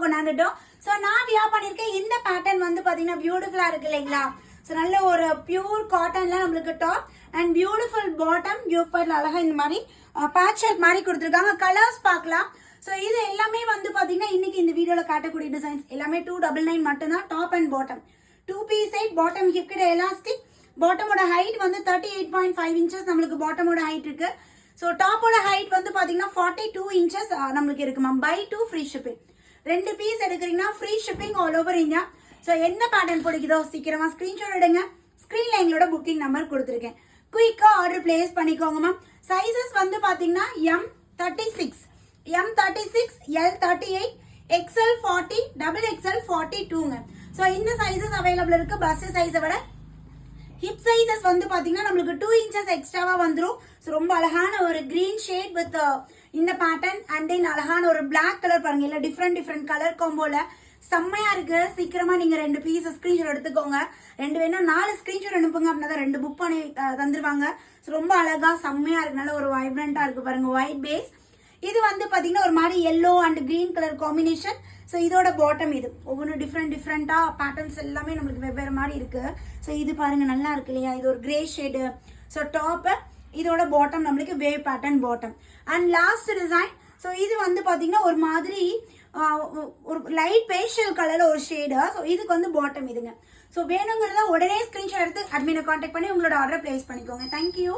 கொண்டாந்துட்டோம். So நான் வியா பண்ணியிருக்கேன் இந்த பேட்டர்ன் வந்து பாத்தீங்கன்னா பியூட்டிஃபுல்லா இருக்கு இல்லைங்களா. ஸோ நல்ல ஒரு பியூர் காட்டன்ல நம்மளுக்கு டாப் அண்ட் பியூட்டிஃபுல் பாட்டம் யோப்பர்ல அழகா இந்த மாதிரி பேட்ச் ஷர்ட் மாதிரி கொடுத்துருக்காங்க. கலர்ஸ் பார்க்கலாம். ஸோ இது எல்லாமே வந்து பாத்தீங்கன்னா இன்னைக்கு இந்த வீடியோல காட்டக்கூடிய டிசைன்ஸ் எல்லாமே 299 மட்டும்தான். Top and bottom 2 piece side, bottom hip கிட்ட எலாஸ்டிக், பாட்டமோட ஹைட் வந்து 38.5 இன்ச்சஸ் நம்மளுக்கு பாட்டமோட ஹைட் இருக்கு. ஸோ டாப்போட ஹைட் வந்து பாத்தீங்கன்னா 42 இன்ச்சஸ் நம்மளுக்கு இருக்கு ma'am. Buy 2 free shipping. 2 piece எடுக்கிறீங்கன்னா free shipping all over India. So என்ன பேட்டர்ன் பிடிக்குதோ சீக்கிரமா ஸ்கிரீன்ஷாட் எடுங்க. ஸ்கிரீன்ல எங்களோட புக்கிங் நம்பர் கொடுத்துருக்கேன். குயிக்கா ஆர்டர் பிளேஸ் பண்ணிக்கோங்க மேம். சைசஸ் வந்து பாத்தீங்கன்னா M36, M36, L38, XL 40, XXL 42ங்க. ஸோ இந்த சைசஸ் அவைலபிள் இருக்கு. பஸ் சைஸை விட ஹிப் சைசஸ் வந்து பாத்தீங்கன்னா நம்மளுக்கு 2 இன்ச்சஸ் எக்ஸ்ட்ராவா வந்துடும். ஸோ ரொம்ப அழகான ஒரு கிரீன் ஷேட் வித் இந்த பேட்டர்ன் அண்ட் தென் அழகான ஒரு பிளாக் கலர் பாருங்க. இல்ல டிஃப்ரெண்ட் கலர் காம்போல செம்மையா இருக்கு. சீக்கிரமா நீங்க 2 பீஸ் ஸ்கிரீன்ஷாட் எடுத்துக்கோங்க. 2 வேணா 4 ஸ்கிரீன்ஷாட் அனுப்புங்க. அப்படின்னா 2 புக் பண்ணி தந்துருவாங்க. ரொம்ப அழகா செம்மையா இருக்கு. நல்ல ஒரு வைப்ரண்டா இருக்கு பாருங்க. White base. இது வந்து பாத்தீங்கன்னா ஒரு மாதிரி yellow and green colour combination. So இதோட பாட்டம் இது ஒவ்வொன்றும் டிஃப்ரெண்டா பேட்டர்ன்ஸ் எல்லாமே நம்மளுக்கு வெவ்வேறு மாதிரி இருக்கு. ஸோ இது பாருங்க நல்லா இருக்கு இல்லையா. இது ஒரு கிரே ஷேடு. ஸோ டாப் இதோட பாட்டம் நம்மளுக்கு wave pattern bottom and last design. So இது வந்து பாத்தீங்கன்னா ஒரு மாதிரி ஒரு லைட் பேஷியல் கலர்ல ஒரு ஷேடு. ஸோ இதுக்கு வந்து பாட்டம் இதுங்க. ஸோ வேணுங்கிறத உடனே ஸ்கிரீன்ஷாட் எடுத்து அட்மினை கான்டாக்ட் பண்ணி உங்களோட ஆர்டர் பிளேஸ் பண்ணிக்கோங்க. தேங்க்யூ.